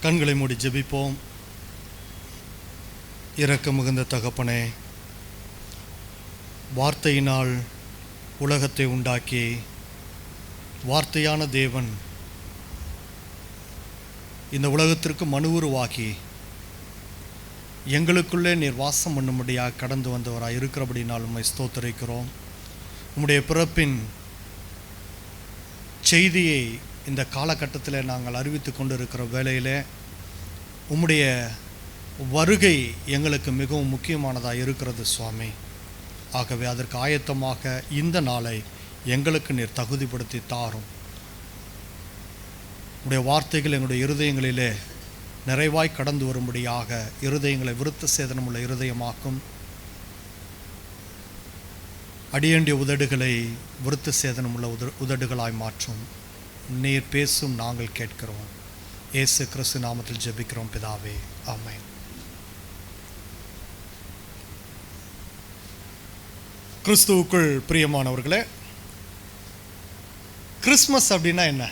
கண்களை மூடி ஜெபிப்போம். இரக்க மிகுந்த தகப்பனே, வார்த்தையினால் உலகத்தை உண்டாக்கி வார்த்தையான தேவன் இந்த உலகத்திற்கு மனு உருவாக்கி எங்களுக்குள்ளே நீர் வாசம் பண்ணும்படியாக கடந்து வந்தவராக இருக்கிறபடினால் உம்மை ஸ்தோத்திரிக்கிறோம். உம்முடைய பிறப்பின் செய்தியை இந்த காலகட்டத்தில் நாங்கள் அறிவித்து கொண்டு இருக்கிற வேளையிலே உம்முடைய வருகை எங்களுக்கு மிகவும் முக்கியமானதாக இருக்கிறது சுவாமி. ஆகவே அதற்கு ஆயத்தமாக இந்த நாளை எங்களுக்கு நீர் தகுதிப்படுத்தி தாரும். உடைய வார்த்தைகள் எங்களுடைய இருதயங்களிலே நிறைவாய் கடந்து வரும்படியாக இருதயங்களை விருத்த சேதனமுள்ள இருதயமாக்கும். அடியேண்டிய உதடுகளை விருத்த சேதனமுள்ள உதடுகளாய் மாற்றும். நீர் பேசும், நாங்கள் கேட்கிறோம். இயேசு கிறிஸ்து நாமத்தில் ஜெபிக்கிறோம் பிதாவே, ஆமென். கிறிஸ்துவுக்குள் பிரியமானவர்களே, கிறிஸ்மஸ் அப்படின்னா என்ன?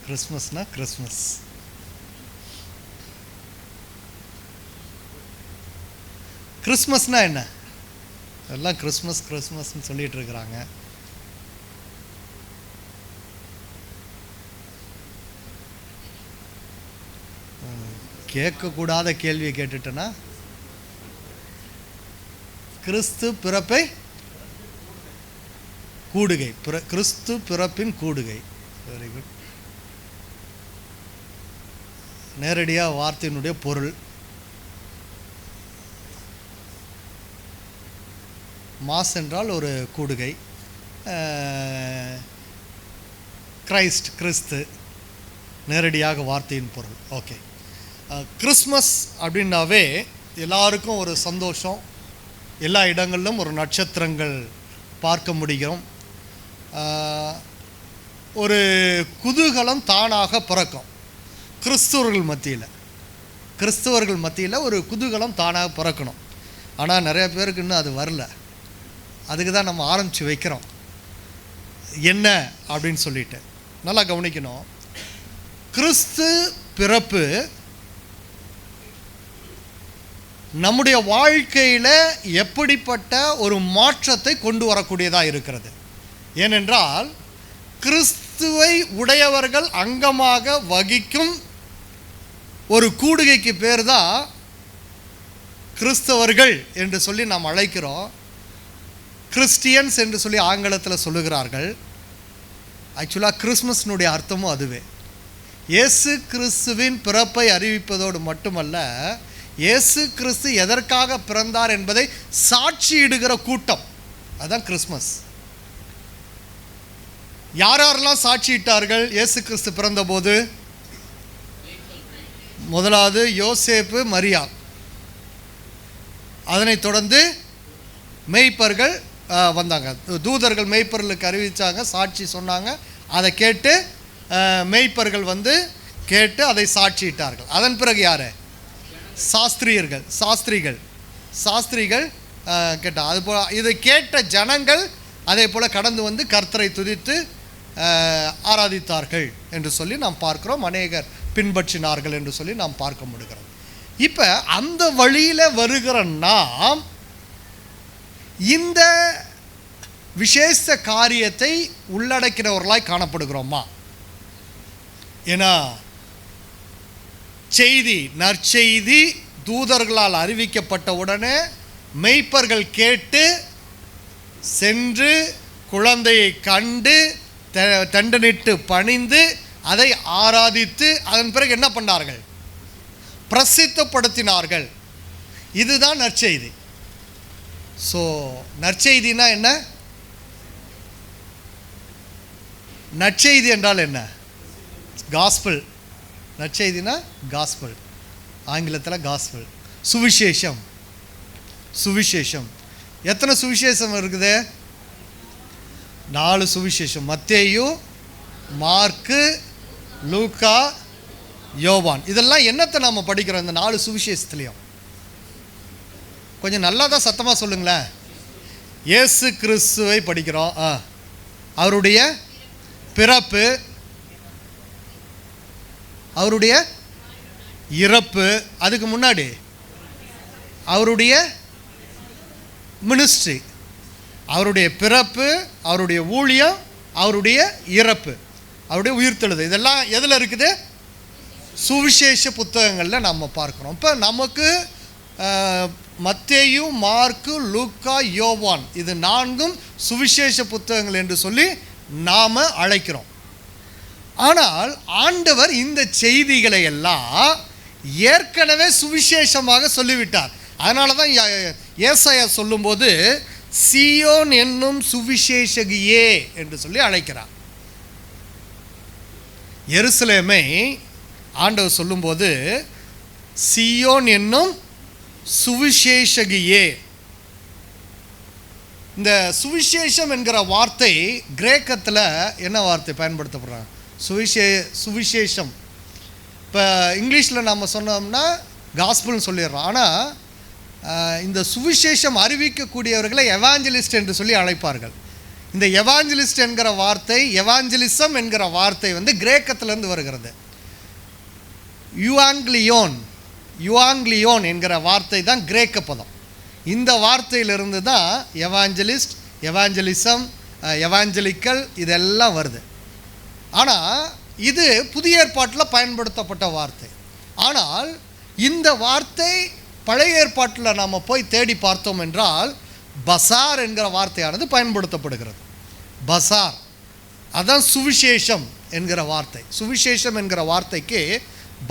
கிறிஸ்மஸ்னா கிறிஸ்மஸ். கிறிஸ்மஸ்னா என்ன? எல்லாம் கிறிஸ்மஸ் கிறிஸ்மஸ்ன்னு சொல்லிட்டு இருக்கிறாங்க. கேட்கக்கூடாத கேள்வியை கேட்டுட்டேன்னா, கிறிஸ்து பிறப்பை கூடுகை, கிறிஸ்து பிறப்பின் கூடுகை. Very good. நேரடியாக வார்த்தையினுடைய பொருள், மாஸ் என்றால் ஒரு கூடுகை, கிரைஸ்ட் கிறிஸ்து, நேரடியாக வார்த்தையின் பொருள். ஓகே. கிறிஸ்மஸ் அப்படின்னாவே எல்லாருக்கும் ஒரு சந்தோஷம். எல்லா இடங்களிலும் ஒரு நட்சத்திரங்கள் பார்க்க முடியும். ஒரு குதூகலம் தானாக பிறக்கும் கிறிஸ்துவர்கள் மத்தியில் ஒரு குதூகலம் தானாக பிறக்கணும். ஆனால் நிறைய பேருக்கு இன்னும் அது வரல. அதுக்கு தான் நம்ம ஆரம்பித்து வைக்கிறோம். என்ன அப்படின்னு சொல்லிட்டு நல்லா கவனிக்கணும். கிறிஸ்து பிறப்பு நம்முடைய வாழ்க்கையில் எப்படிப்பட்ட ஒரு மாற்றத்தை கொண்டு வரக்கூடியதாக இருக்கிறது. ஏனென்றால் கிறிஸ்துவை உடையவர்கள் அங்கமாக வகிக்கும் ஒரு கூடுகைக்கு பேர் தான் கிறிஸ்தவர்கள் என்று சொல்லி நாம் அழைக்கிறோம். கிறிஸ்டியன்ஸ் என்று சொல்லி ஆங்கிலத்தில் சொல்லுகிறார்கள். ஆக்சுவலாக கிறிஸ்மஸ்னுடைய அர்த்தமும் அதுவே. இயேசு கிறிஸ்துவின் பிறப்பை அறிவிப்பதோடு மட்டுமல்ல, இயேசு கிறிஸ்து எதற்காக பிறந்தார் என்பதை சாட்சியிடுகிற கூட்டம். அதுதான் கிறிஸ்மஸ். யாரெல்லாம் சாட்சியிட்டார்கள் இயேசு கிறிஸ்து பிறந்தபோது? முதலாவது யோசேப்பு, மரியாள். அதனைத் தொடர்ந்து மேய்ப்பர்கள் வந்தாங்க. தூதர்கள் மேய்ப்பர்களுக்கு அறிவித்தாங்க, சாட்சி சொன்னாங்க. அதை கேட்டு மேய்ப்பர்கள் வந்து கேட்டு அதை சாட்சியிட்டார்கள். அதன் பிறகு யார்? சாஸ்திரிகள் கேட்டால். அதுபோல் இதை கேட்ட ஜனங்கள் அதே போல் கடந்து வந்து கர்த்தரை துதித்து ஆராதித்தார்கள் என்று சொல்லி நாம் பார்க்கிறோம். அநேகர் பின்பற்றினார்கள் என்று சொல்லி நாம் பார்க்க முடிகிறது. இப்போ அந்த வழியில் வருகிற நாம் இந்த விசேஷ காரியத்தை உள்ளடக்கிறவர்களாய் காணப்படுகிறோமா? ஏன்னா நற்செய்தி தூதர்களால் அறிவிக்கப்பட்ட உடனே மேய்ப்பர்கள் கேட்டு சென்று குழந்தையை கண்டு தண்டனிட்டு பணிந்து அதை ஆராதித்து அதன் பிறகு என்ன பண்ணார்கள்? பிரசித்தப்படுத்தினார்கள். இதுதான் நற்செய்தி. ஸோ நற்செய்தினா என்ன? நற்செய்தி என்றால் என்ன? காஸ்பல். நற்செய்தினா காஸ்பல், ஆங்கிலத்தில் காஸ்பல். சுவிசேஷம். எத்தனை சுவிசேஷம் இருக்குது? 4 சுவிசேஷம். மத்தேயு, மார்க்கு, லூக்கா, யோவான். இதெல்லாம் என்னத்தை நாம் படிக்கிறோம் இந்த 4 சுவிசேஷத்துலேயும்? கொஞ்சம் நல்லா தான் சத்தமாக சொல்லுங்களேன். இயேசு கிறிஸ்துவை படிக்கிறோம். அவருடைய பிறப்பு, அவருடைய இறப்பு, அதுக்கு முன்னாடி அவருடைய மினிஸ்ட்ரி, அவருடைய பிறப்பு, அவருடைய ஊழியம், அவருடைய இறப்பு, அவருடைய உயிர்த்தெழுதல், இதெல்லாம் எதில் இருக்குது? சுவிசேஷ புத்தகங்களில் நம்ம பார்க்குறோம். இப்போ நமக்கு மத்தேயு, மார்க்கு, லூக்கா, யோவான் இது 4ம் சுவிசேஷ புத்தகங்கள் என்று சொல்லி நாம் அழைக்கிறோம். ஆனால் ஆண்டவர் இந்த செய்திகளை எல்லாம் ஏற்கனவே சுவிசேஷமாக சொல்லிவிட்டார். அதனால தான் ஏசாயா சொல்லும்போது சீயோன் என்னும் சுவிசேஷகியே என்று சொல்லி அழைக்கிறார். எருசலேமை ஆண்டவர் சொல்லும்போது சீயோன் என்னும் சுவிசேஷகியே. இந்த சுவிசேஷம் என்கிற வார்த்தை கிரேக்கத்தில் என்ன வார்த்தை பயன்படுத்தப்படுறாங்க? சுவிசேஷம். இப்போ இங்கிலீஷில் நம்ம சொன்னோம்னா காஸ்பிள்னு சொல்லிடுறோம். ஆனால் இந்த சுவிசேஷம் அறிவிக்கக்கூடியவர்களை எவாஞ்சலிஸ்ட் என்று சொல்லி அழைப்பார்கள். இந்த எவாஞ்சலிஸ்ட் என்கிற வார்த்தை, எவாஞ்சலிசம் என்கிற வார்த்தை கிரேக்கத்திலேருந்து வருகிறது. யுவாங்கிலியோன் என்கிற வார்த்தை தான் கிரேக்க பதம். இந்த வார்த்தையிலிருந்து தான் எவாஞ்சலிஸ்ட், எவாஞ்சலிசம், எவாஞ்சலிக்கல் இதெல்லாம் வருது. ஆனால் இது புதிய ஏற்பாட்டில் பயன்படுத்தப்பட்ட வார்த்தை. ஆனால் இந்த வார்த்தை பழைய ஏற்பாட்டில் நாம் போய் தேடி பார்த்தோம் என்றால் பசார் என்கிற வார்த்தையானது பயன்படுத்தப்படுகிறது. பசார் அதான் சுவிசேஷம் என்கிற வார்த்தை. சுவிசேஷம் என்கிற வார்த்தைக்கு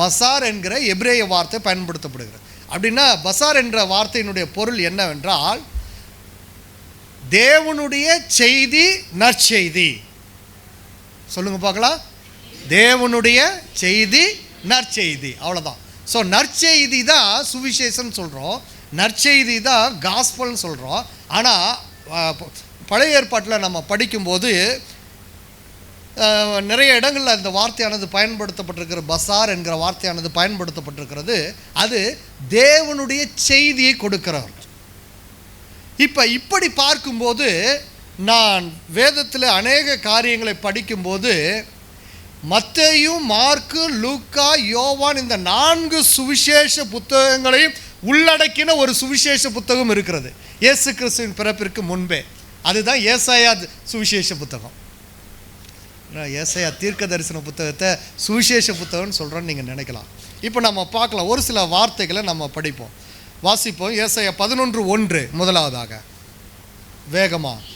பசார் என்கிற எபிரேய வார்த்தை பயன்படுத்தப்படுகிறது. அப்படின்னா பசார் என்ற வார்த்தையினுடைய பொருள் என்னவென்றால் தேவனுடைய செய்தி, நற்செய்தி. சொல்லுங்க பார்க்கலாம். தேவனுடைய செய்தி, நற்செய்தி, அவ்வளோதான். ஸோ நற்செய்தி தான் சுவிசேஷம் சொல்கிறோம், நற்செய்தி தான் காஸ்பல்னு சொல்கிறோம். ஆனால் பழைய ஏற்பாட்டில் நம்ம படிக்கும்போது நிறைய இடங்களில் அந்த வார்த்தையானது பயன்படுத்தப்பட்டிருக்கிற பசார் என்கிற வார்த்தையானது பயன்படுத்தப்பட்டிருக்கிறது. அது தேவனுடைய செய்தியை கொடுக்கிறவர். இப்போ இப்படி பார்க்கும்போது நான் வேதத்தில் அநேக காரியங்களை படிக்கும்போது மத்தேயு, மார்க்கு, லூக்கா, யோவான் இந்த 4 சுவிசேஷ புத்தகங்களையும் உள்ளடக்கின ஒரு சுவிசேஷ புத்தகம் இருக்கிறது இயேசு கிறிஸ்துவின் பிறப்பிற்கு முன்பே. அதுதான் ஏசாயா சுவிசேஷ புத்தகம். ஏசாயா தீர்க்க தரிசன புத்தகத்தை சுவிசேஷ புத்தகம்னு சொல்கிறோன்னு நீங்கள் நினைக்கலாம். இப்போ நம்ம பார்க்கலாம், ஒரு சில வார்த்தைகளை நம்ம படிப்போம், வாசிப்போம். ஏசாயா 11:1 முதலாவதாக வேகமாக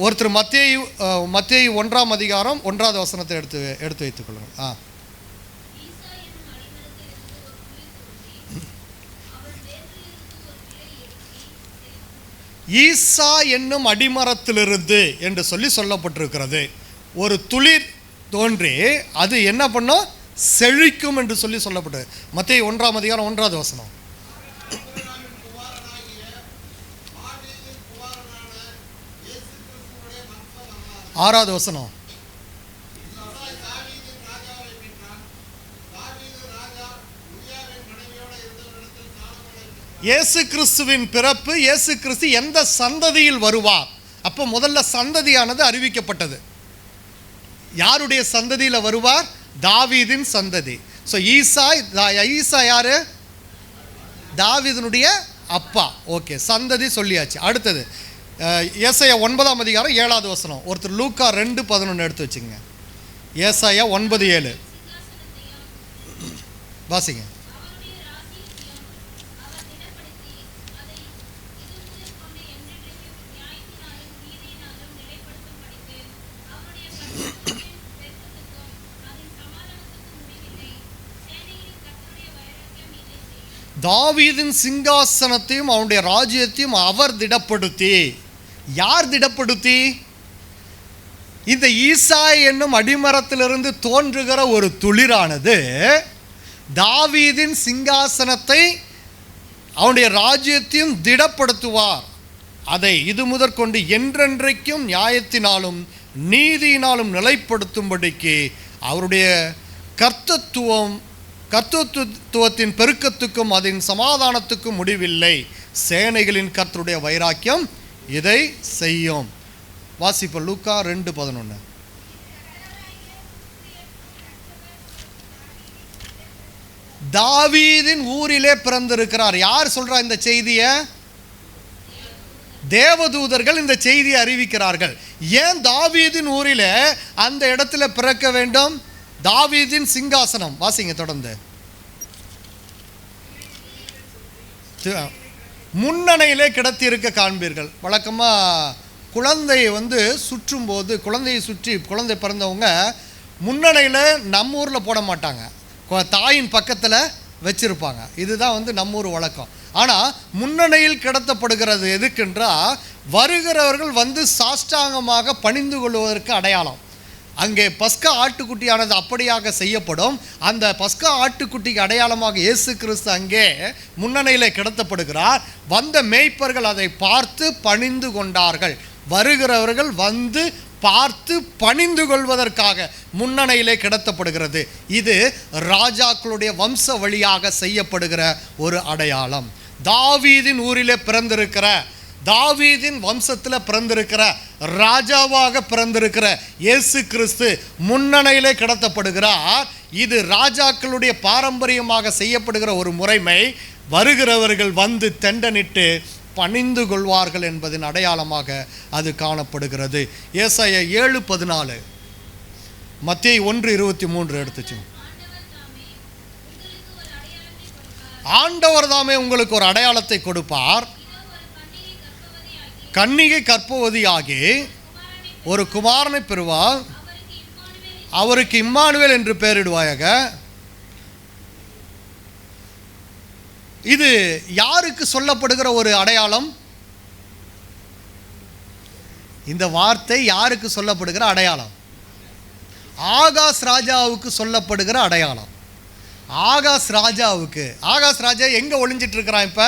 ஒருத்தர் மத்தேயு 1ஆம் அதிகாரம் 1வது வசனத்தை எடுத்து வைத்துக் கொள்ளுங்கள். ஈசா என்னும் அடிமரத்திலிருந்து என்று சொல்லப்பட்டிருக்கிறது. ஒரு துளிர் தோன்றி அது என்ன பண்ணும்? செழிக்கும் என்று சொல்லப்பட்டது. மத்தேயு 1ஆம் அதிகாரம் 1வது வசனம். 6வது வசனம். இயேசு கிறிஸ்துவின் பிறப்பு, இயேசு கிறிஸ்து எந்த சந்ததியில் வருவார்? அப்போ முதல்ல சந்ததியானது அறிவிக்கப்பட்டது. யாருடைய சந்ததியில் வருவார்? தாவீதின் சந்ததி. ஸோ ஈசா யாரு? தாவீதினுடைய அப்பா. ஓகே, சந்ததி சொல்லியாச்சு. அடுத்தது ஏசாயா 9ஆம் அதிகாரம் 7வது வசனம். ஒருத்தர் லூக்கா 2:11 எடுத்து வச்சுங்க. ஏசாயா 9:7 வாசிங்க. தாவீதின் சிங்காசனத்தையும் அவனுடைய ராஜ்யத்தையும் அவர் திடப்படுத்தி. யார் திடப்படுத்தி? இந்த ஈசா என்னும் அடிமரத்திலிருந்து தோன்றுகிற ஒரு துளிரானது தாவீதின் சிங்காசனத்தை அவனுடைய ராஜ்யத்தையும் திடப்படுத்துவார். அதை இது முதற்கொண்டு என்றென்றைக்கும் நியாயத்தினாலும் நீதியினாலும் நிலைப்படுத்தும்படிக்கு அவருடைய கர்த்தத்துவத்தின் பெருக்கத்துக்கும் அதன் சமாதானத்துக்கும் முடிவில்லை. சேனைகளின் கர்த்தருடைய வைராக்கியம் இதை செய்யும். வாசிப்போம் லூக்கா 2:11. தாவீதின் ஊரிலே பிறந்திருக்கிறார். யார் சொல்றா இந்த செய்தியை? தேவதூதர்கள் இந்த செய்தியை அறிவிக்கிறார்கள். ஏன் தாவீதின் ஊரிலே அந்த இடத்துல பிறக்க வேண்டும்? தாவீதின் சிங்காசனம். வாசிங்க தொடர்ந்து. முன்னணையிலே கிடத்தி இருக்க காண்பீர்கள். வழக்கமாக குழந்தையை சுற்றும் போது, குழந்தையை சுற்றி குழந்தை பிறந்தவங்க முன்னணையில் நம்ம ஊரில் போட மாட்டாங்க, தாயின் பக்கத்தில் வச்சிருப்பாங்க. இதுதான் நம்ம ஊர் வழக்கம். ஆனால் முன்னணையில் கிடத்தப்படுகிறது எதுக்கென்றால், வருகிறவர்கள் சாஷ்டாங்கமாக பணிந்து கொள்வதற்கு அடையாளம். அங்கே பஸ்கா ஆட்டுக்குட்டியானது அப்படியாக செய்யப்படும். அந்த பஸ்கா ஆட்டுக்குட்டிக்கு அடையாளமாக இயேசு கிறிஸ்து அங்கே முன்னணியில் கிடத்தப்படுகிறார். வந்த மேய்ப்பர்கள் அதை பார்த்து பணிந்து கொண்டார்கள். வருகிறவர்கள் பார்த்து பணிந்து கொள்வதற்காக முன்னணியிலே கிடத்தப்படுகிறது. இது ராஜாக்களுடைய வம்ச வழியாக செய்யப்படுகிற ஒரு அடையாளம். தாவீதின் ஊரிலே பிறந்திருக்கிற, தாவீதின் வம்சத்தில் பிறந்திருக்கிற, ராஜாவாக பிறந்திருக்கிற இயேசு கிறிஸ்து முன்னணியிலே கிடத்தப்படுகிறார். இது ராஜாக்களுடைய பாரம்பரியமாக செய்யப்படுகிற ஒரு முறைமை. வருகிறவர்கள் தெண்டனிட்டு பணிந்து கொள்வார்கள் என்பதின் அடையாளமாக அது காணப்படுகிறது. ஏசாயா 7:14, மத்தேயு 1:23 எடுத்துச்சு. ஆண்டவர் தாமே உங்களுக்கு ஒரு அடையாளத்தை கொடுப்பார். கன்னிகை கர்ப்பவதியாகி ஒரு குமாரனை பெறுவார். அவருக்கு இம்மானுவேல் என்று பெயரிடுவாயாக. இது யாருக்கு சொல்லப்படுகிற ஒரு அடையாளம்? இந்த வார்த்தை யாருக்கு சொல்லப்படுகிற அடையாளம்? ஆகாஸ் ராஜாவுக்கு சொல்லப்படுகிற அடையாளம். ஆகாஸ் ராஜாவுக்கு. ஆகாஸ் ராஜா எங்க ஒளிஞ்சிட்டு இருக்கிறான்? இப்ப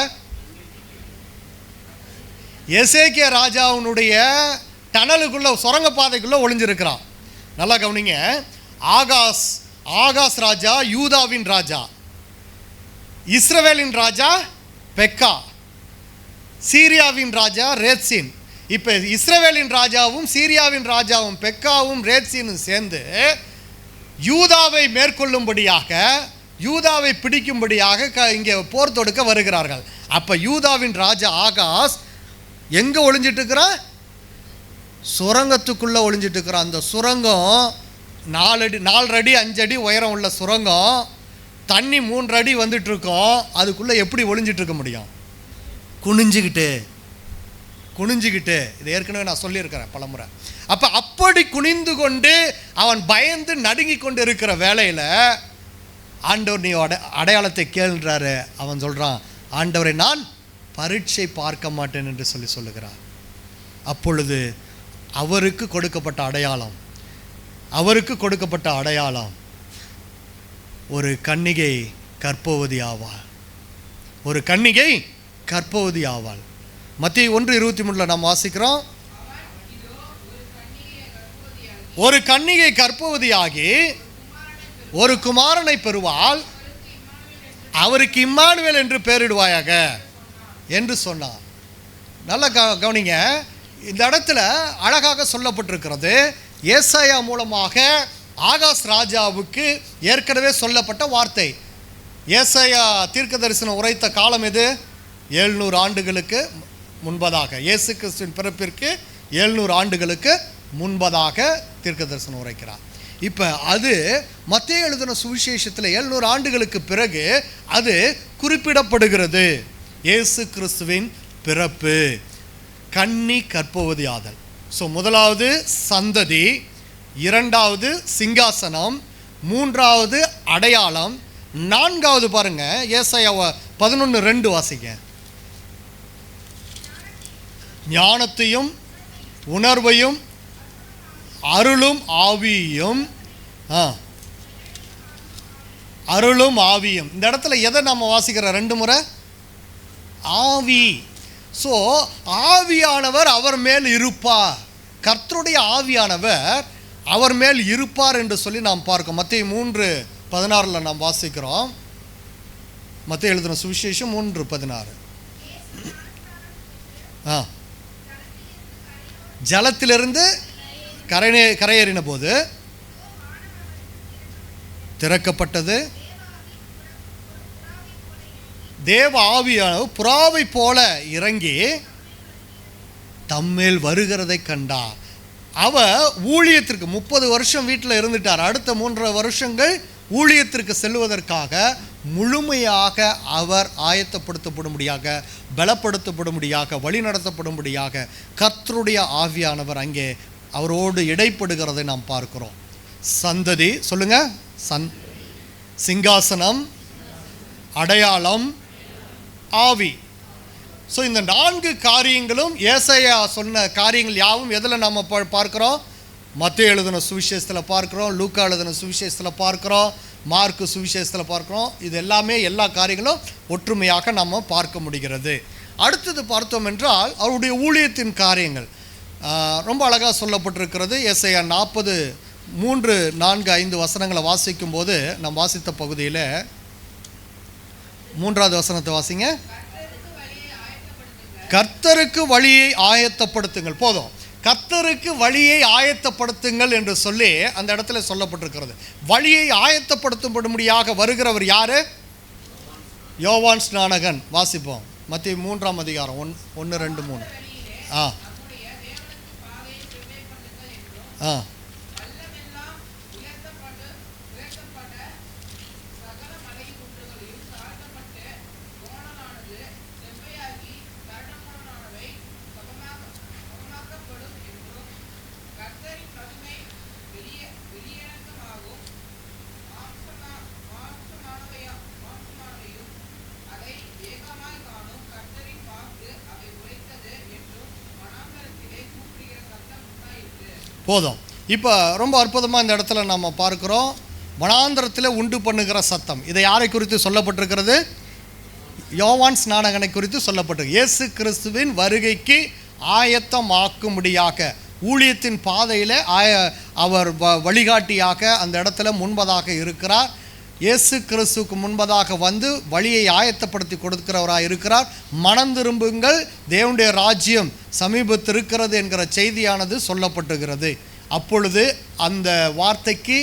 எசேக்கியா ராஜாவுடைய டனலுக்குள்ள, சுரங்கப்பாதைக்குள்ள ஒளிஞ்சிருக்கிறான். நல்லா கவனிங்க. ஆகாஸ் ராஜா யூதாவின் ராஜா, இஸ்ரவேலின் ராஜா பெக்கா, சீரியாவின் ராஜா ரேத்சின். இப்போ இஸ்ரவேலின் ராஜாவும் சீரியாவின் ராஜாவும் பெக்காவும் ரேத்சினும் சேர்ந்து யூதாவை மேற்கொள்ளும்படியாக, யூதாவை பிடிக்கும்படியாக இங்கே போர் தொடுக்க வருகிறார்கள். அப்போ யூதாவின் ராஜா ஆகாஸ் எங்கே ஒளிஞ்சிட்டு இருக்கிறான்? சுரங்கத்துக்குள்ளே ஒளிஞ்சிட்டு இருக்கிறான். அந்த சுரங்கம் 4 அடி 5 அடி உயரம் உள்ள சுரங்கம். தண்ணி 3 அடி வந்துட்டு இருக்கோம். அதுக்குள்ளே எப்படி ஒளிஞ்சிட்டு இருக்க முடியும்? குனிஞ்சுக்கிட்டு. இது ஏற்கனவே நான் சொல்லியிருக்கிறேன் பலமுறை. அப்படி குனிந்து கொண்டு அவன் பயந்து நடுங்கி கொண்டு இருக்கிற வேளையில் ஆண்டவர் நீ அடையாளத்தை கேள்றாரு. அவன் சொல்கிறான், ஆண்டவரை நான் பரீட்சை பார்க்க மாட்டேன் என்று சொல்லுகிறார். அப்பொழுது அவருக்கு கொடுக்கப்பட்ட அடையாளம் ஒரு கன்னிகை கர்ப்பவதி ஆவாள். மத்தேயு 1:23 நாம் வாசிக்கிறோம். ஒரு கன்னிகை கர்ப்பவதியாகி ஒரு குமாரனை பெறுவாள். அவருக்கு இம்மானுவேல் என்று பெயரிடுவாயாக என்று சொன்னார். நல்லா கவனிங்க. இந்த இடத்துல அழகாக சொல்லப்பட்டிருக்கிறது. ஏசாயா மூலமாக ஆகாஸ் ராஜாவுக்கு ஏற்கனவே சொல்லப்பட்ட வார்த்தை. ஏசாயா தீர்க்க தரிசனம் உரைத்த காலம் எது? 700 ஆண்டுகளுக்கு முன்பதாக, இயேசு கிறிஸ்துவின் பிறப்பிற்கு 700 ஆண்டுகளுக்கு முன்பதாக தீர்க்க தரிசனம் உரைக்கிறார். இப்போ அது மத்தேயு எழுதின சுவிசேஷத்தில் 700 ஆண்டுகளுக்கு பிறகு அது குறிப்பிடப்படுகிறது. இயேசு கிறிஸ்துவின் பிறப்பு, கன்னி கர்ப்பவதி ஆதல். ஸோ முதலாவது சந்ததி, இரண்டாவது சிங்காசனம், மூன்றாவது அடையாளம், நான்காவது பாருங்க ஏசாயா 11:2 வாசிங்க. ஞானத்தையும் உணர்வையும் அருளும் ஆவியும். இந்த இடத்துல எதை நம்ம வாசிக்கிறோம்? 2 முறை ஆவி. ஸோ ஆவியானவர் அவர் மேல் இருப்பார். கர்த்தருடைய ஆவியானவர் அவர் மேல் இருப்பார் என்று சொல்லி நாம் பார்க்கிறோம். மத்தேயு 3:16 நாம் வாசிக்கிறோம். மத்தேயு எழுதின சுவிசேஷம் 3:16. ஜலத்திலிருந்து கரையேறின போது திறக்கப்பட்டது, தேவ ஆவியானவர் புறாவை போல இறங்கி தம்மேல் வருகிறதை கண்டார். அவர் ஊழியத்திற்கு 30 வருஷம் வீட்டில் இருந்துட்டார். அடுத்த 3 வருஷங்கள் ஊழியத்திற்கு செல்வதற்காக முழுமையாக அவர் ஆயத்தப்படுத்தப்படும்படியாக, பலப்படுத்தப்படும்படியாக, வழிநடத்தப்படும்படியாக கர்த்தருடைய ஆவியானவர் அங்கே அவரோடு இடைப்படுகிறதை நாம் பார்க்கிறோம். சந்ததி சொல்லுங்க, சிங்காசனம், அடையாளம், ஆவி. ஸோ இந்த 4 காரியங்களும் ஏசாயா சொன்ன காரியங்கள் யாவும் எதில் நம்ம பார்க்குறோம்? மத்தேயு எழுதின சுவிசேஷத்தில் பார்க்குறோம், லூக்கா எழுதின சுவிசேஷத்தில் பார்க்குறோம், மார்க்கு சுவிசேஷத்தில் பார்க்குறோம். இது எல்லாமே எல்லா காரியங்களும் ஒற்றுமையாக நம்ம பார்க்க முடிகிறது. அடுத்தது பார்த்தோம் என்றால் அவருடைய ஊழியத்தின் காரியங்கள் ரொம்ப அழகாக சொல்லப்பட்டிருக்கிறது. ஏசாயா 40 3, 4, 5 வசனங்களை வாசிக்கும் போது நாம் வாசித்த பகுதியில் 3வது வசனத்தை வாசிங்க. கர்த்தருக்கு வழியை ஆயத்தப்படுத்துங்கள். போதும், கர்த்தருக்கு வழியை ஆயத்தப்படுத்துங்கள் என்று சொல்லி அந்த இடத்துல சொல்லப்பட்டிருக்கிறது. வழியை ஆயத்தப்படுத்தப்படும்படியாக வருகிறவர் யாரு? யோவான் ஸ்நானகன். வாசிப்போம், மத்தேயு 3ஆம் அதிகாரம் 1, 2, 3. போதும். இப்போ ரொம்ப அற்புதமாக இந்த இடத்துல நம்ம பார்க்குறோம், வனாந்தரத்தில் உண்டு பண்ணுகிற சத்தம். இதை யாரை குறித்து சொல்லப்பட்டிருக்கிறது? யோவான் ஸ்நானகனை குறித்து சொல்லப்பட்டிருக்கு. இயேசு கிறிஸ்துவின் வருகைக்கு ஆயத்தமாக்கும்படியாக ஊழியத்தின் பாதையில் அவர் வழிகாட்டியாக அந்த இடத்துல முன்பதாக இருக்கிறார். இயேசு கிறிஸ்துவுக்கு முன்பதாக வந்து வழியை ஆயத்தப்படுத்தி கொடுக்கிறவராக இருக்கிறார். மனம் திரும்புங்கள், தேவனுடைய ராஜ்யம் சமீபத்திருக்கிறது என்கிற செய்தியானது சொல்லப்பட்டுகிறது. அப்பொழுது அந்த வார்த்தைக்கு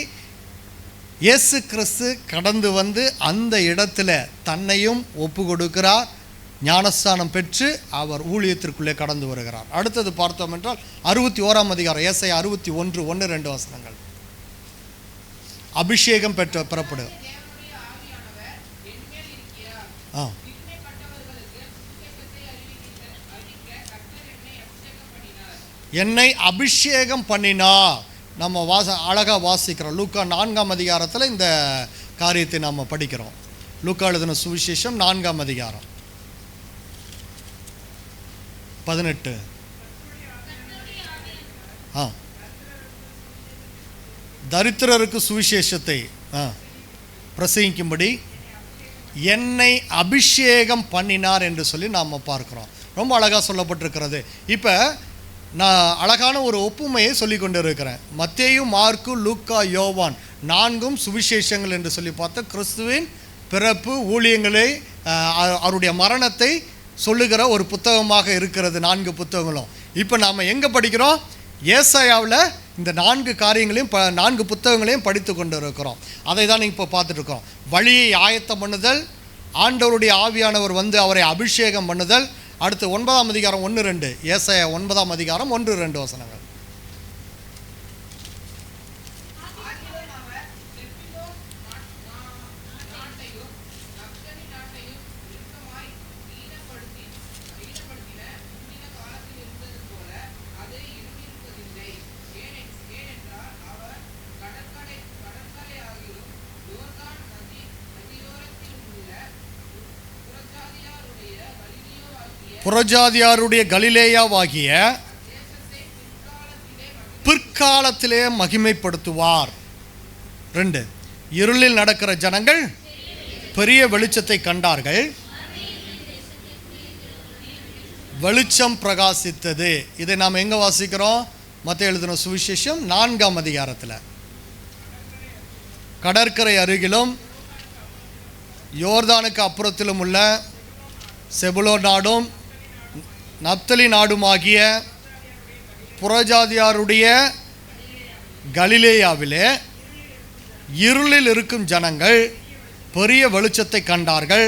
இயேசு கிறிஸ்து கடந்து வந்து அந்த இடத்துல தன்னையும் ஒப்பு கொடுக்கிறார். ஞானஸ்தானம் பெற்று அவர் ஊழியத்திற்குள்ளே கடந்து வருகிறார். அடுத்தது பார்த்தோம் என்றால் 61ஆம் அதிகாரம், ஏசாயா 61, 1, 2 வசனங்கள். அபிஷேகம் பெறப்படு. என்னை அபிஷேகம் பண்ணினார். நம்ம அழகாக வாசிக்கிறோம். லூக்கா 4ஆம் அதிகாரத்தில் இந்த காரியத்தை நாம் படிக்கிறோம். லூக்கா எழுதின சுவிசேஷம் 4ஆம் அதிகாரம் 18. தரித்திரருக்கு சுவிசேஷத்தை பிரசங்கிக்கும்படி என்னை அபிஷேகம் பண்ணினார் என்று சொல்லி நாம் பார்க்குறோம். ரொம்ப அழகாக சொல்லப்பட்டிருக்கிறது. இப்போ நான் அழகான ஒரு ஒப்புமையை சொல்லி கொண்டு இருக்கிறேன். மத்தேயு, மார்க்கு, லூக்கா, யோவான் 4ம் சுவிசேஷங்கள் என்று சொல்லி பார்த்தா கிறிஸ்துவின் பிறப்பு, ஊழியங்களை, அவருடைய மரணத்தை சொல்லுகிற ஒரு புத்தகமாக இருக்கிறது 4 புத்தகங்களும். இப்போ நாம் எங்கே படிக்கிறோம்? ஏசாயாவில் இந்த 4 காரியங்களையும் 4 புத்தகங்களையும் படித்து கொண்டு இருக்கிறோம். அதை தான் இப்போ பார்த்துட்ருக்கோம். வழியை ஆயத்தம் பண்ணுதல், ஆண்டவருடைய ஆவியானவர் வந்து அவரை அபிஷேகம் பண்ணுதல். அடுத்து 9ஆம் அதிகாரம் 1, 2, ஏசாயா 9ஆம் அதிகாரம் 1, 2 வசனங்கள். புறஜாதியாருடைய கலிலேயாவாகிய பிற்காலத்திலே மகிமைப்படுத்துவார். 2, இருளில் நடக்கிற ஜனங்கள் பெரிய வெளிச்சத்தை கண்டார்கள், வெளிச்சம் பிரகாசித்தது. இதை நாம் எங்கே வாசிக்கிறோம்? மத்தேயு எழுதின சுவிசேஷம் 4ஆம் அதிகாரத்தில். கடற்கரை அருகிலும் யோர்தானுக்கு அப்புறத்திலும் உள்ள செபுலோன் நாடும் நப்தலி நாடுமாகிய புறஜாதியாருடைய கலிலேயாவிலே இருளில் இருக்கும் ஜனங்கள் பெரிய வெளிச்சத்தை கண்டார்கள்,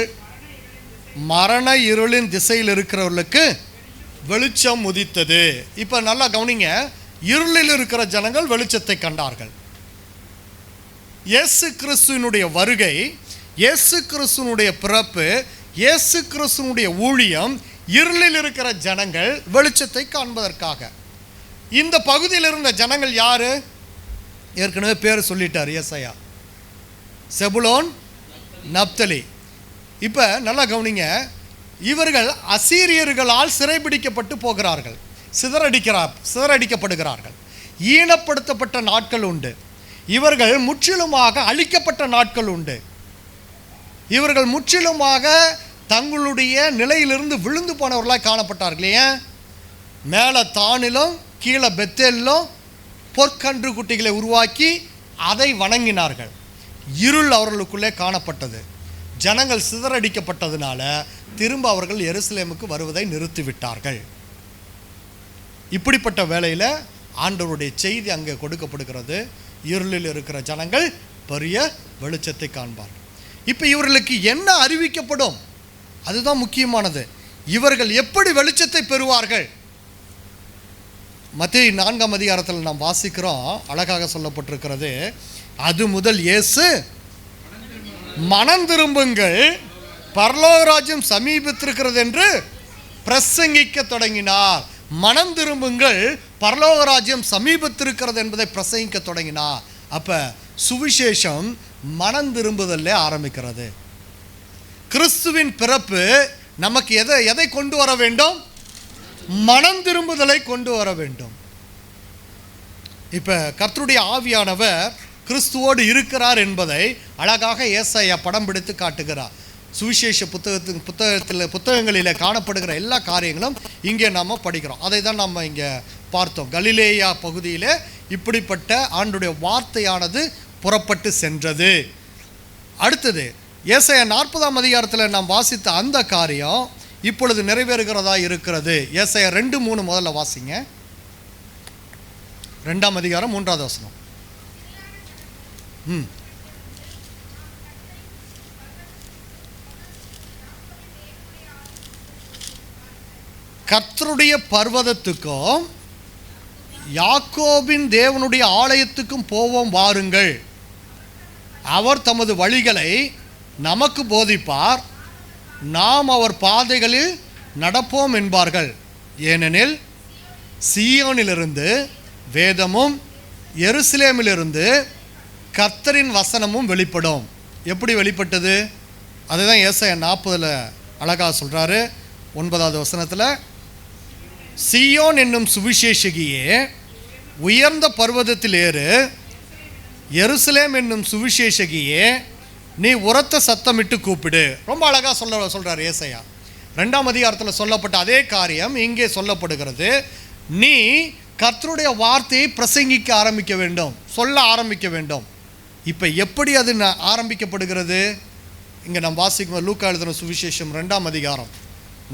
மரண இருளின் திசையில் இருக்கிறவர்களுக்கு வெளிச்சம் உதித்தது. இப்போ நல்லா கவனிங்க, இருளில் இருக்கிற ஜனங்கள் வெளிச்சத்தை கண்டார்கள். இயேசு கிறிஸ்துவினுடைய வருகை, இயேசு கிறிஸ்துவனுடைய பிறப்பு, இயேசு கிறிஸ்துவனுடைய ஊழியம் இருளில் இருக்கிற ஜனங்கள் வெளிச்சத்தை காண்பதற்காக. இந்த பகுதியில் இருந்த ஜனங்கள் யாரு? ஏற்கனவே பேர் சொல்லிட்டார் ஏசாயா, செபுலோன், நப்தலி. இப்போ நல்லா கவனிங்க, இவர்கள் அசீரியர்களால் சிறைபிடிக்கப்பட்டு போகிறார்கள், சிதறடிக்கப்படுகிறார்கள், ஈனப்படுத்தப்பட்ட நாட்கள் உண்டு. இவர்கள் முற்றிலுமாக அழிக்கப்பட்ட நாட்கள் உண்டு. இவர்கள் முற்றிலுமாக தங்களுடைய நிலையிலிருந்து விழுந்து போனவர்களாக காணப்பட்டார்கள். ஏன்? மேலே தானிலும் கீழே பெத்தேலிலும் பொற்கன்று குட்டிகளை உருவாக்கி அதை வணங்கினார்கள். இருள் அவர்களுக்குள்ளே காணப்பட்டது. ஜனங்கள் சிதறடிக்கப்பட்டதுனால திரும்ப அவர்கள் எருசலேமுக்கு வருவதை நிறுத்திவிட்டார்கள். இப்படிப்பட்ட வேளையில் ஆண்டவருடைய செய்தி அங்கே கொடுக்கப்படுகிறது. இருளில் இருக்கிற ஜனங்கள் பெரிய வெளிச்சத்தை காண்பார்கள். இப்போ இவர்களுக்கு என்ன அறிவிக்கப்படும்? அதுதான் முக்கியமானது. இவர்கள் எப்படி வெளிச்சத்தை பெறுவார்கள்? மத்தேயு 4ஆம் அதிகாரத்தில் நாம் வாசிக்கிறோம், அழகாக சொல்லப்பட்டிருக்கிறது. அது முதல் இயேசு மனம் திரும்புங்கள், பரலோக ராஜ்யம் சமீபித்திருக்கிறது என்று பிரசங்கிக்க தொடங்கினார். மனம் திரும்புங்கள், பரலோக ராஜ்யம் சமீபத்திருக்கிறது என்பதை பிரசங்கிக்க தொடங்கினார். அப்போ சுவிசேஷம் மனம் திரும்புதல்ல ஆரம்பிக்கிறது. கிறிஸ்துவின் பிறப்பு நமக்கு எதை கொண்டு வர வேண்டும்? மனம் திரும்புதலை கொண்டு வர வேண்டும். இப்போ கர்த்தருடைய ஆவியானவர் கிறிஸ்துவோடு இருக்கிறார் என்பதை அழகாக ஏசாயா படம் பிடித்து காட்டுகிறார். சுவிசேஷ புத்தகங்களில் காணப்படுகிற எல்லா காரியங்களும் இங்கே நாம் படிக்கிறோம். அதை தான் நம்ம இங்கே பார்த்தோம். கலிலேயா பகுதியில் இப்படிப்பட்ட ஆண்டுடைய வார்த்தையானது புறப்பட்டு சென்றது. அடுத்தது ஏசாயா 40ஆம் அதிகாரத்தில் நாம் வாசித்த அந்த காரியம் இப்பொழுது நிறைவேறுகிறதா இருக்கிறது. ஏசாயா 2:3 முதல்ல வாசிங்க. 2ஆம் அதிகாரம் 3வது வசனம். கர்த்தருடைய பர்வதத்துக்கும் யாக்கோபின் தேவனுடைய ஆலயத்துக்கும் போவோம் வாருங்கள். அவர் தமது வழிகளை நமக்கு போதிப்பார், நாம் அவர் பாதைகளில் நடப்போம் என்பார்கள். ஏனெனில் சீயோனிலிருந்து வேதமும் எருசலேமிலிருந்து கர்த்தரின் வசனமும் வெளிப்படும். எப்படி வெளிப்பட்டது? அதுதான் ஏசாயா 40 அழகாக சொல்கிறாரு. 9வது வசனத்தில், சீயோன் என்னும் சுவிசேஷகியே உயர்ந்த பர்வதத்தில் ஏறு, எருசலேம் என்னும் சுவிசேஷகியே நீ உரத்த சத்தமிட்டு கூப்பிடு. ரொம்ப அழகாக சொல்கிறார் ஏசாயா. 2ஆம் அதிகாரத்தில் சொல்லப்பட்ட அதே காரியம் இங்கே சொல்லப்படுகிறது. நீ கர்த்தருடைய வார்த்தையை பிரசங்கிக்க ஆரம்பிக்க வேண்டும், சொல்ல ஆரம்பிக்க வேண்டும். இப்போ எப்படி அது ஆரம்பிக்கப்படுகிறது? இங்கே நாம் வாசிக்கும் லூக்கா எழுதின சுவிசேஷம் 2ஆம் அதிகாரம்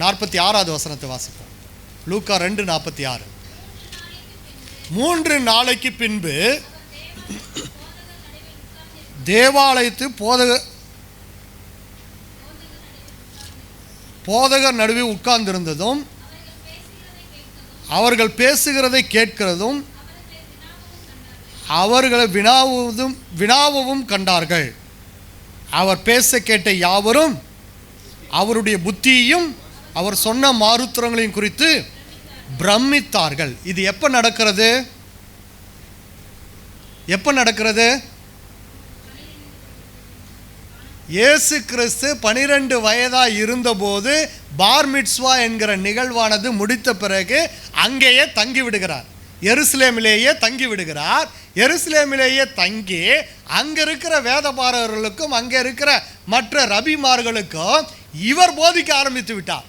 46வது வசனத்தை வாசிப்போம். லூக்கா 2:46. 3 நாளைக்கு பின்பு தேவாலயத்து போதகர் நடுவே உட்கார்ந்திருந்ததும் அவர்கள் பேசுகிறதை கேட்கிறதும் அவர்களை வினாவும் கண்டார்கள். அவர் பேச கேட்ட யாவரும் அவருடைய புத்தியையும் அவர் சொன்ன மாறுத்திரங்களையும் குறித்து பிரமித்தார்கள். இது எப்போ நடக்கிறது? இயேசு கிறிஸ்து 12 வயதாக இருந்தபோது பார் மிட்ஸ்வா என்கிற நிகழ்வானது முடித்த பிறகு அங்கேயே தங்கிவிடுகிறார். எருசலேமிலேயே தங்கிவிடுகிறார். எருசலேமிலேயே தங்கி அங்கே இருக்கிற வேதபாரகர்களுக்கும் அங்கே இருக்கிற மற்ற ரபிமார்களுக்கும் இவர் போதிக்க ஆரம்பித்து விட்டார்.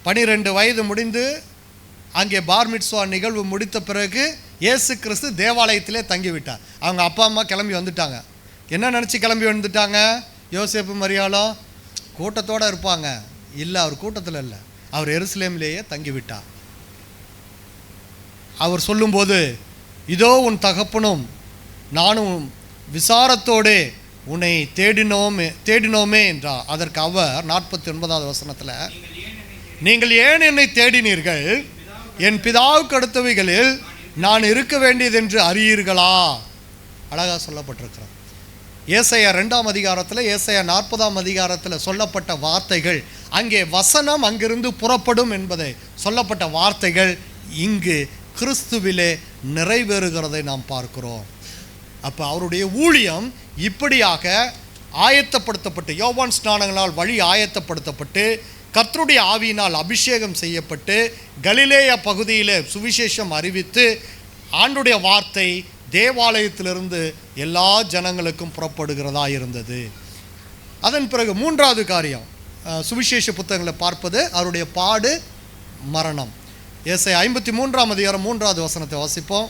12 வயது முடிந்து அங்கே பார் மிட்ஸ்வா நிகழ்வு முடித்த பிறகு இயேசு கிறிஸ்து தேவாலயத்திலே தங்கிவிட்டார். அவங்க அப்பா அம்மா கிளம்பி வந்துட்டாங்க. என்ன நினச்சி கிளம்பி வந்துட்டாங்க? யோசேப்பு மரியாளும் கூட்டத்தோடு இருப்பாங்க. இல்லை, அவர் கூட்டத்தில் இல்லை, அவர் எருசலேமிலேயே தங்கிவிட்டார். அவர் சொல்லும்போது, இதோ உன் தகப்பனும் நானும் விசாரத்தோடு உன்னை தேடினோமே என்றார். அதற்கு அவர் 49வது வசனத்தில், நீங்கள் ஏன் என்னை தேடினீர்கள்? என் பிதாவுக்கு அடுத்தவைகளில் நான் இருக்க வேண்டியதென்று அறியீர்களா? அழகாக சொல்லப்பட்டிருக்கிறார். ஏசாயா 2ஆம் அதிகாரத்தில், ஏசாயா 40ஆம் அதிகாரத்தில் சொல்லப்பட்ட வார்த்தைகள், அங்கே வசனம் அங்கிருந்து புறப்படும் என்பதை சொல்லப்பட்ட வார்த்தைகள் இங்கு கிறிஸ்துவிலே நிறைவேறுகிறதை நாம் பார்க்கிறோம். அப்போ அவருடைய ஊழியம் இப்படியாக ஆயத்தப்படுத்தப்பட்டு, யோவான் ஸ்நானங்களால் வழி ஆயத்தப்படுத்தப்பட்டு, கர்த்தருடைய ஆவியினால் அபிஷேகம் செய்யப்பட்டு, கலிலேயா பகுதியில் சுவிசேஷம் அறிவித்து, ஆண்டுடைய வார்த்தை தேவாலயத்திலிருந்து எல்லா ஜனங்களுக்கும் புறப்படுகிறதா இருந்தது. அதன் பிறகு 3வது காரியம், சுவிசேஷ புத்தகங்களை பார்ப்பது அவருடைய பாடு, மரணம். ஏசாயா 53ஆம் அதிகாரம் 3வது வசனத்தை வாசிப்போம்.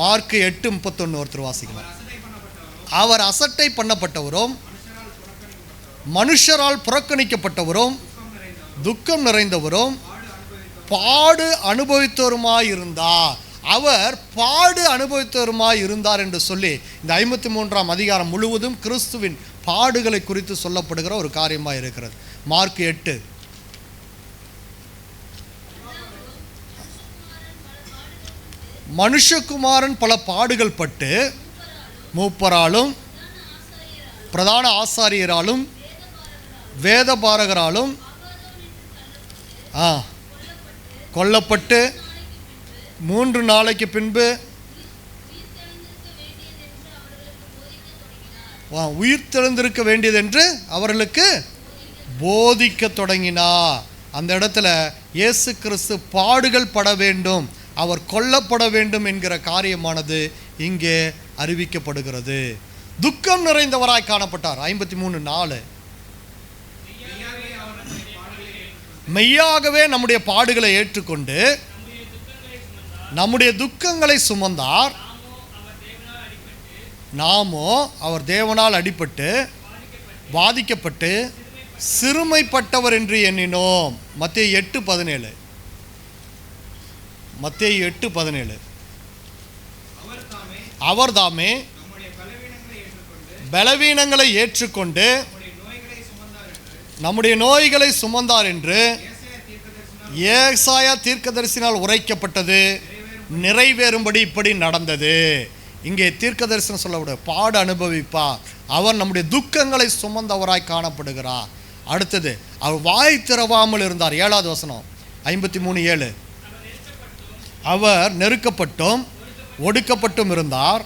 மார்க் 8:31 ஒருத்தர் வாசிக்கலாம். அவர் அசட்டை பண்ணப்பட்டவரும் மனுஷரால் புறக்கணிக்கப்பட்டவரும் துக்கம் நிறைந்தவரும் பாடு அனுபவித்தவருமாயிருந்தார். அவர் பாடு அனுபவித்தவருமாய் இருந்தார் என்று சொல்லி இந்த 53ஆம் அதிகாரம் முழுவதும் கிறிஸ்துவின் பாடுகளை குறித்து சொல்லப்படுகிற ஒரு காரியமாக இருக்கிறது. மார்க் 8, மனுஷகுமாரன் பல பாடுகள் பட்டு மூப்பராலும் பிரதான ஆசாரியராலும் வேதபாரகராலும் கொல்லப்பட்டு 3 நாளைக்கு பின்பு உயிர்த்தெழுந்திருக்க வேண்டியதென்று அவர்களுக்கு போதிக்க தொடங்கினார். அந்த இடத்துல இயேசு கிறிஸ்து பாடுகள் பட வேண்டும், அவர் கொல்லப்பட வேண்டும் என்கிற காரியமானது இங்கே அறிவிக்கப்படுகிறது. துக்கம் நிறைந்தவராய் காணப்பட்டார். 53:4, மெய்யாகவே நம்முடைய பாடுகளை ஏற்றுக்கொண்டு நம்முடைய துக்கங்களை சுமந்தார். நாமோ அவர் தேவனால் அடிபட்டு பாதிக்கப்பட்டு சிறுமைப்பட்டவர் என்று எண்ணினோம். மத்தேயு 8:17, மத்தேயு 8:17, அவர் தாமே பலவீனங்களை ஏற்றுக்கொண்டு நம்முடைய நோய்களை சுமந்தார் என்று ஏசாயா தீர்க்கதரிசினால் உரைக்கப்பட்டது நிறைவேறும்படி இப்படி நடந்தது. இங்கே தீர்க்கதரிசனம் சொல்லப்பட பாடு அனுபவிப்பார், அவர் நம்முடைய துக்கங்களை சுமந்தவராய் காணப்படுகிறார். அடுத்தது, அவர் வாய் திறவாமல் இருந்தார். 7வது வசனம் 53:7, அவர் நெருக்கப்பட்டும் ஒடுக்கப்பட்டும் இருந்தார்,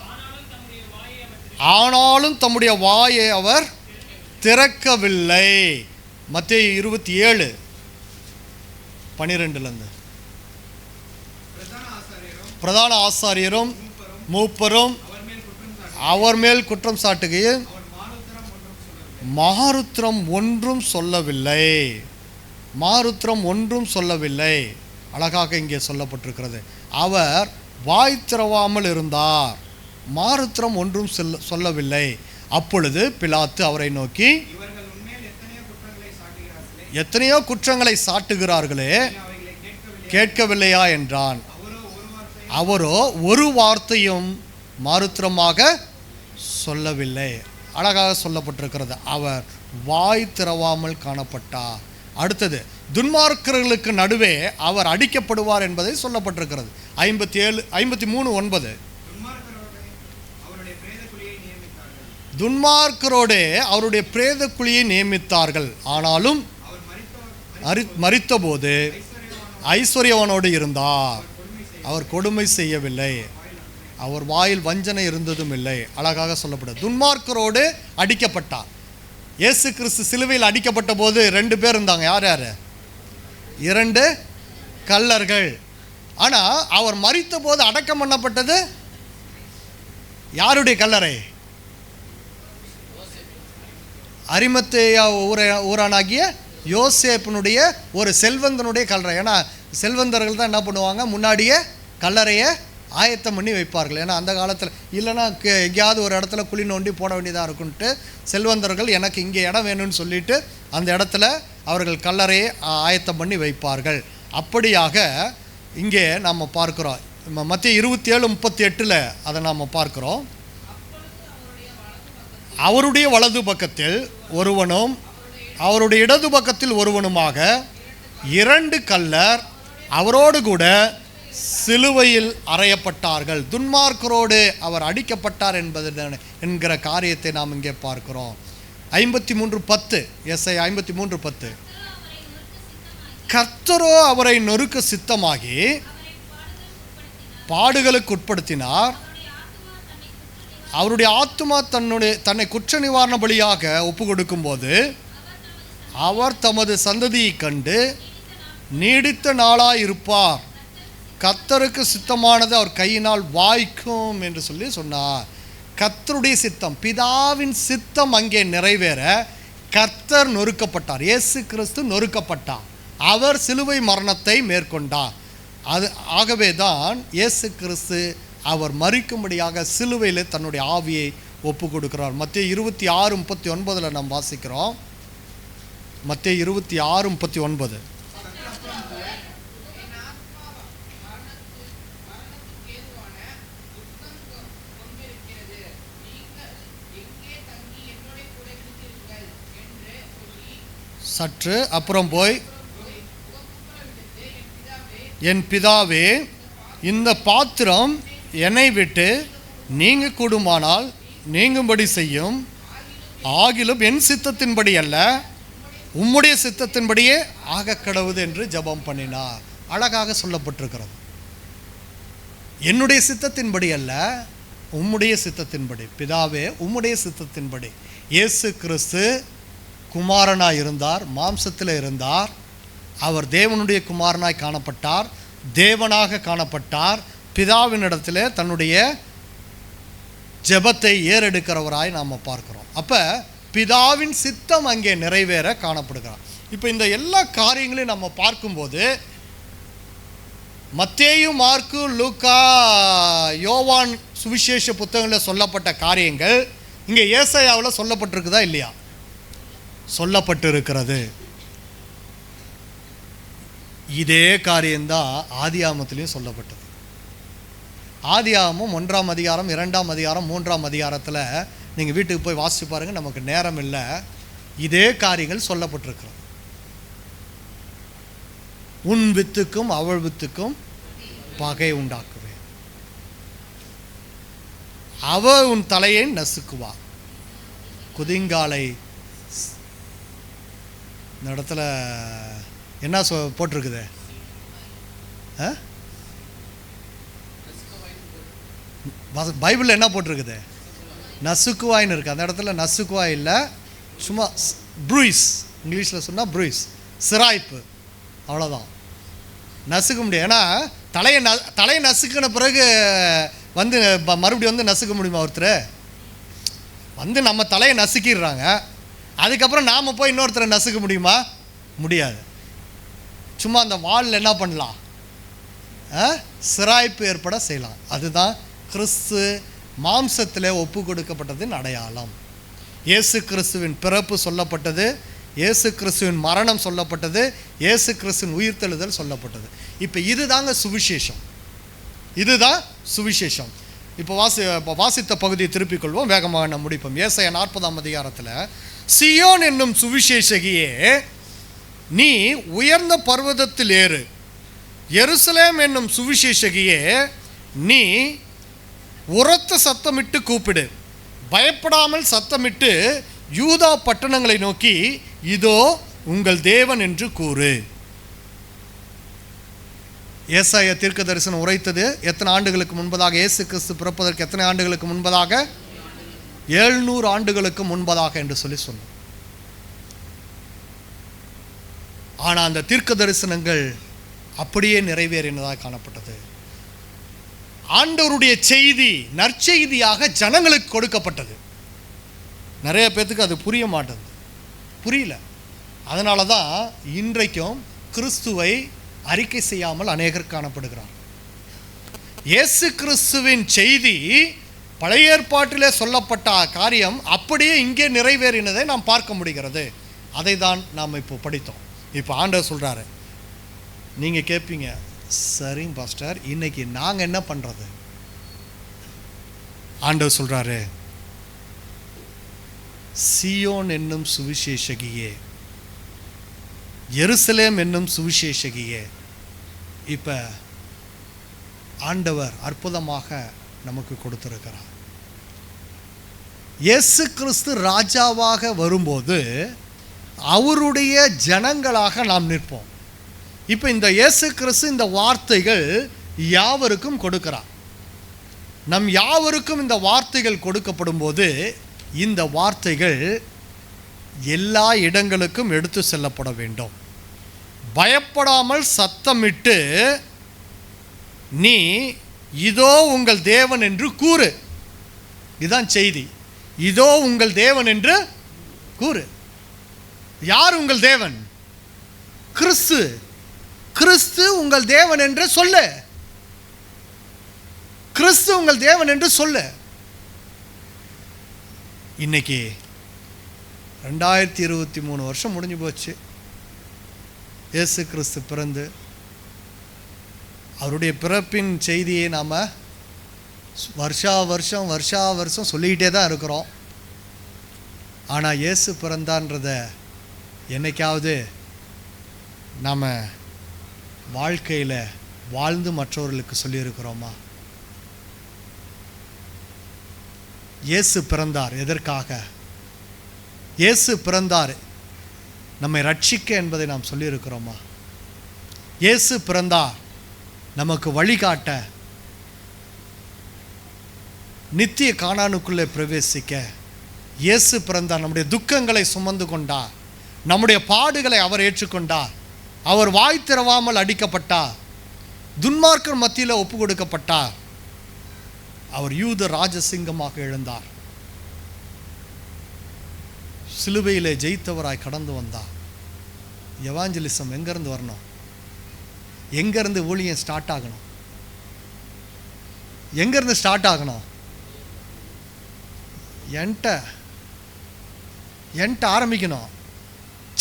ஆனாலும் தம்முடைய வாயை அவர் திறக்கவில்லை. மத்தேயு 27:12, பிரதான ஆசாரியரும் மூப்பரும் அவர் மேல் குற்றம் சாட்டுகையில் மாறுத்திரம் ஒன்றும் சொல்லவில்லை. மாறுத்திரம் ஒன்றும் சொல்லவில்லை. அழகாக இங்கே சொல்லப்பட்டிருக்கிறது. அவர் வாய் திறவாமல் இருந்தார், மாறுத்திரம் ஒன்றும் சொல்லவில்லை. அப்பொழுது பிலாத்து அவரை நோக்கி, எத்தனையோ குற்றங்களை சாட்டுகிறார்களே, கேட்கவில்லையா என்றான். அவரோ ஒரு வார்த்தையும் மாறுத்திரமாக சொல்லவில்லை. அழகாக சொல்லப்பட்டிருக்கிறது, அவர் வாய் திறவாமல் காணப்பட்டார். அடுத்தது, துன்மார்க்கர்களுக்கு நடுவே அவர் அடிக்கப்படுவார் என்பதை சொல்லப்பட்டிருக்கிறது. 53:9, துன்மார்க்கரோடே அவருடைய பிரேத குழியை நியமித்தார்கள், ஆனாலும் மரித்தபோது ஐஸ்வர்யவனோடு இருந்தார், அவர் கொடுமை செய்யவில்லை, அவர் வாயில் வஞ்சனை இருந்ததும் இல்லை. அழகாக சொல்லப்பட்டது. துன்மார்க்கரோடு அடிக்கப்பட்டார். இயேசு கிறிஸ்து சிலுவையில் அடிக்கப்பட்ட போது 2 பேர் இருந்தாங்க. யார் யார்? 2 கள்ளர்கள். ஆனால் அவர் மரித்த போது அடக்கம் பண்ணப்பட்டது யாருடைய கல்லறை? அரிமத்தேயா ஊரானாகிய யோசேப்பினுடைய ஒரு செல்வந்தனுடைய கல்லறை. ஏன்னா செல்வந்தர்கள் தான் என்ன பண்ணுவாங்க, முன்னாடியே கல்லறையை ஆயத்தம் பண்ணி வைப்பார்கள். ஏன்னா அந்த காலத்தில் இல்லைன்னா எங்கேயாவது ஒரு இடத்துல குழி நோண்டி போட வேண்டியதாக இருக்குன்ட்டு செல்வந்தர்கள் எனக்கு இங்கே இடம் வேணும்னு சொல்லிட்டு அந்த இடத்துல அவர்கள் கல்லறையை ஆயத்தம் பண்ணி வைப்பார்கள். அப்படியாக இங்கே நாம் பார்க்குறோம். மத்தேயு 27:38 அதை நாம் பார்க்குறோம். அவருடைய வலது பக்கத்தில் ஒருவனும் அவருடைய இடது பக்கத்தில் ஒருவனுமாக 2 கள்ளர் அவரோடு கூட சிலுவையில் அறையப்பட்டார்கள். துன்மார்க்கரோடு அவர் அடிக்கப்பட்டார் என்கிற காரியத்தை நாம் இங்கே பார்க்கிறோம். 53:10 எஸ்ஐ 53:10 கர்த்தரோ அவரை நொறுக்க சித்தமாகி பாடுகளுக்கு உட்படுத்தினார். அவருடைய ஆத்துமா தன்னை குற்ற நிவாரண பலியாக ஒப்பு கொடுக்கும் போது அவர் தமது சந்ததியை கண்டு நீடித்த நாளாய் இருப்பார். கர்த்தருக்கு சித்தமானது அவர் கையினால் வாய்க்கும் என்று சொல்லி சொன்னார். கர்த்தருடைய சித்தம், பிதாவின் சித்தம் அங்கே நிறைவேற கர்த்தர் நொறுக்கப்பட்டார். இயேசு கிறிஸ்து நொறுக்கப்பட்டார். அவர் சிலுவை மரணத்தை மேற்கொண்டார். ஆகவே தான் இயேசு கிறிஸ்து அவர் மரிக்கும்படியாக சிலுவையில் தன்னுடைய ஆவியை ஒப்பு கொடுக்கிறார். மத்தேயு 26:39 நாம் வாசிக்கிறோம். மத்தேயு 26:39 சற்று அப்புறம் போய், என் பிதாவே, இந்த பாத்திரம் என்னை விட்டு நீங்க கூடுமானால் நீங்கும்படி செய்யும். ஆகிலும் என் சித்தத்தின்படி அல்ல, உம்முடைய சித்தத்தின்படியே ஆக கடவுது என்று ஜெபம் பண்ணினார். அழகாக சொல்லப்பட்டிருக்கிறது. என்னுடைய சித்தத்தின்படி அல்ல, உம்முடைய சித்தத்தின்படி. பிதாவே, உம்முடைய சித்தத்தின்படி. இயேசு கிறிஸ்து குமாரனாய் இருந்தார், மாம்சத்தில் இருந்தார். அவர் தேவனுடைய குமாரனாய் காணப்பட்டார், தேவனாக காணப்பட்டார். பிதாவினிடத்தில் தன்னுடைய ஜெபத்தை ஏறெடுக்கிறவராய் நாம் பார்க்கிறோம். அப்போ பிதாவின் சித்தம் அங்கே நிறைவேற காணப்படுகிறார். இப்போ இந்த எல்லா காரியங்களையும் நம்ம பார்க்கும்போது மத்தேயு, மார்க்கு, லூக்கா, யோவான் சுவிசேஷ புத்தகங்களில் சொல்லப்பட்ட காரியங்கள் இங்கே ஏசாயாவில் சொல்லப்பட்டிருக்குதா இல்லையா? சொல்லப்பட்டிருக்கிறது. இதே காரியம்தான் ஆதியாகமத்திலையும் சொல்லப்பட்டது. ஆதியாகமம் 1ஆம் அதிகாரம், 2ஆம் அதிகாரம், 3ஆம் அதிகாரத்தில் நீங்கள் வீட்டுக்கு போய் வாசிச்சு பாருங்கள், நமக்கு நேரம் இல்லை. இதே காரியங்கள் சொல்லப்பட்டிருக்கிறது. உன் வித்துக்கும் அவள் வித்துக்கும் பகை உண்டாக்குவேன், அவ உன் தலையை நசுக்குவா. குதிங்காலை இந்த இடத்துல என்ன போட்டிருக்குது? பைபிளில் என்ன போட்டிருக்குது? நசுக்குவாயின்னு இருக்குது. அந்த இடத்துல நசுக்குவாய் இல்லை, சும்மா ப்ரூயிஸ். இங்கிலீஷில் சொன்னால் ப்ரூயிஸ், சிராய்ப்பு, அவ்வளோதான். நசுக்க முடியும். ஏன்னா தலையை நசுக்கின பிறகு வந்து மறுபடியும் வந்து நசுக்க முடியுமா? ஒருத்தர் வந்து நம்ம தலையை நசுக்கிடுறாங்க, அதுக்கப்புறம் நாம் போய் இன்னொருத்தரை நசுக்க முடியுமா? முடியாது. சும்மா அந்த வாலில் என்ன பண்ணலாம்? சிராய்ப்பு ஏற்பட செய்யலாம். அதுதான் கிறிஸ்து மாம்சத்தில் ஒப்பு கொடுக்கப்பட்டதின் அடையாளம். இயேசு கிறிஸ்துவின் பிறப்பு சொல்லப்பட்டது, இயேசு கிறிஸ்துவின் மரணம் சொல்லப்பட்டது, இயேசு கிறிஸ்துவின் உயிர்த்தெழுதல் சொல்லப்பட்டது. இப்போ இதுதாங்க சுவிசேஷம், இதுதான் சுவிசேஷம். இப்போ வாசித்த பகுதியை திருப்பிக் கொள்வோம், வேகமாக நம்ம முடிப்போம். ஏசாயா 40ஆம் அதிகாரத்தில், சியோன் என்னும் சுவிசேஷகியே, நீ உயர்ந்த பர்வதத்தில் ஏறு. எருசலேம் என்னும் சுவிசேஷகியே, நீ உரத்த சத்தமிட்டு கூப்பிடு. பயப்படாமல் சத்தமிட்டு யூதா பட்டணங்களை நோக்கி, இதோ உங்கள் தேவன் என்று கூறு. ஏசாயா தீர்க்க தரிசனம் உரைத்தது எத்தனை ஆண்டுகளுக்கு முன்பதாக? இயேசு கிறிஸ்து பிறப்பதற்கு எத்தனை ஆண்டுகளுக்கு முன்பதாக? 700 ஆண்டுகளுக்கு முன்பதாக என்று சொல்லி சொன்னோம். ஆனால் அந்த தீர்க்க தரிசனங்கள் அப்படியே நிறைவேறினதாக காணப்பட்டது. ஆண்டவருடைய செய்தி நற்செய்தியாக ஜனங்களுக்கு கொடுக்கப்பட்டது. நிறைய பேர்த்துக்கு அது புரிய மாட்டேங்குது, புரியல. அதனால தான் இன்றைக்கும் கிறிஸ்துவை அறிக்கை செய்யாமல் அநேகர் காணப்படுகிறார். இயேசு கிறிஸ்துவின் செய்தி பழைய ஏற்பாட்டிலே சொல்லப்பட்ட காரியம் அப்படியே இங்கே நிறைவேறினதை நாம் பார்க்க முடிகிறது. அதை தான் நாம் இப்போ படித்தோம். இப்போ ஆண்டவர் சொல்கிறாரு, நீங்கள் கேட்பீங்க, சரிங்க பாஸ்டர், இன்னைக்கு நாங்கள் என்ன பண்ணுறது? ஆண்டவர் சொல்கிறாரு, சீயோன் என்னும் சுவிசேஷகியே, எருசலேம் என்னும் சுவிசேஷகியே. இப்போ ஆண்டவர் அற்புதமாக நமக்கு கொடுத்திருக்கிறார். இயேசு கிறிஸ்து ராஜாவாக வரும்போது அவருடைய ஜனங்களாக நாம் நிற்போம். இப்போ இந்த இயேசு கிறிஸ்து இந்த வார்த்தைகள் யாவருக்கும் கொடுக்கிறார். நம் யாவருக்கும் இந்த வார்த்தைகள் கொடுக்கப்படும் போது இந்த வார்த்தைகள் எல்லா இடங்களுக்கும் எடுத்து செல்லப்பட வேண்டும். பயப்படாமல் சத்தமிட்டு நீ இதோ உங்கள் தேவன் என்று கூறு. இதுதான் செய்தி. இதோ உங்கள் தேவன் என்று கூறு. யார் உங்கள் தேவன்? கிறிஸ்து. கிறிஸ்து உங்கள் தேவன் என்று சொல்லு. கிறிஸ்து உங்கள் தேவன் என்று சொல்லு. இன்னைக்கு 2023 வருஷம் முடிஞ்சு போச்சு. இயேசு கிறிஸ்து பிறந்து அவருடைய பிறப்பின் செய்தியை நாம் வருஷா வருஷம் சொல்லிக்கிட்டே தான் இருக்கிறோம். ஆனால் இயேசு பிறந்தான்றத என்னைக்காவது நாம் வாழ்க்கையில் வாழ்ந்து மற்றவர்களுக்கு சொல்லியிருக்கிறோமா? இயேசு பிறந்தார் எதற்காக? இயேசு பிறந்தார் நம்மை ரட்சிக்க என்பதை நாம் சொல்லியிருக்கிறோமா? இயேசு பிறந்தார் நமக்கு வழிகாட்ட, நித்திய கானானுக்குள்ளே பிரவேசிக்க. இயேசு பிறந்தார் நம்முடைய துக்கங்களை சுமந்து கொண்டார். நம்முடைய பாடுகளை அவர் ஏற்றுக்கொண்டார். அவர் வாய் திறவாமல் அடிக்கப்பட்டார். துன்மார்க்கர் மத்தியில் ஒப்பு கொடுக்கப்பட்டார். அவர் யூத ராஜசிங்கமாக எழுந்தார். சிலுவையிலே ஜெயித்தவராய் கடந்து வந்தார். எவாஞ்சலிசம் எங்கேருந்து வரணும்? எங்கேருந்து ஊழியம் ஸ்டார்ட் ஆகணும்? எங்கேருந்து ஸ்டார்ட் ஆகணும்? என்கிட்ட ஆரம்பிக்கணும்.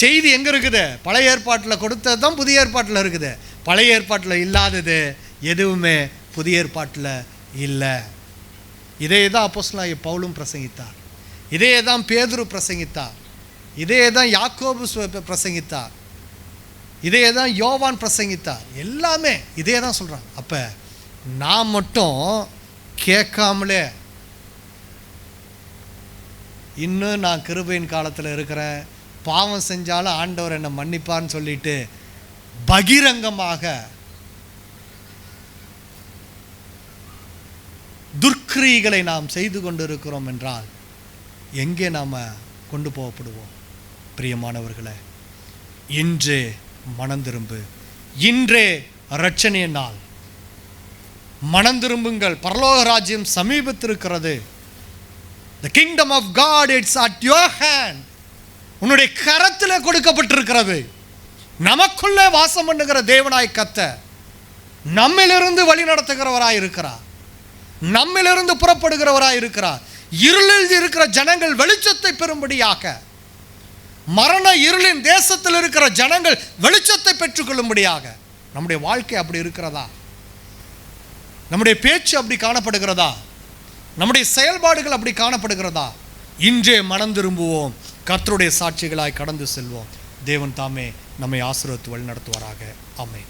செய்தி எங்கே இருக்குது? பழைய ஏற்பாட்டில் கொடுத்தது தான் புதிய ஏற்பாட்டில் இருக்குது. பழைய ஏற்பாட்டில் இல்லாதது எதுவுமே புதிய ஏற்பாட்டில் இல்லை. இதே தான் அப்போஸ்தலனாகிய பவுலும் பிரசங்கித்தார். இதே தான் பேதுரு பிரசங்கித்தார். இதே தான் யாக்கோபு பிரசங்கித்தார். இதே தான் யோவான் பிரசங்கித்தார். எல்லாமே இதே தான் சொல்கிறாங்க. அப்போ நான் மட்டும் கேட்காமலே இன்னும் நான் கிருபையின் காலத்தில் இருக்கிறேன், பாவம் செஞ்சாலும் ஆண்டவர் என்னை மன்னிப்பான்னு சொல்லிட்டு பகிரங்கமாக துர்க்கிரியைகளை நாம் செய்து கொண்டிருக்கிறோம் என்றால் எங்கே நாம் கொண்டு போகப்படுவோம்? பிரியமானவர்களே, இன்றே மனந்திரும்பு. இன்றே இரட்சணிய நாள். மனந்திரும்புங்கள், பரலோக ராஜ்யம் சமீபத்திருக்கிறது. The kingdom of God, it's at your hand. உன்னுடைய கரத்தில் கொடுக்கப்பட்டிருக்கிறது. நமக்குள்ளே வாசம் பண்ணுகிற தேவனாய் கர்த்தர் நம்மிலிருந்து வழி நடத்துகிறவராய் இருக்கிறார். நம்மிலிருந்து புறப்படுகிறவராய் இருக்கிறார். இருளில் இருக்கிற ஜனங்கள் வெளிச்சத்தை பெறும்படியாக, மரண இருளின் தேசத்தில் இருக்கிற ஜனங்கள் வெளிச்சத்தை பெற்றுக்கொள்ளும்படியாக நம்முடைய வாழ்க்கை அப்படி இருக்கிறதா? நம்முடைய பேச்சு அப்படி காணப்படுகிறதா? நம்முடைய செயல்பாடுகள் அப்படி காணப்படுகிறதா? இன்றே மனம் திரும்புவோம், கர்த்தருடைய சாட்சிகளாய் கடந்து செல்வோம். தேவன் தாமே நம்மை ஆசீர்வதித்து வழி நடத்துவாராக. ஆமென்.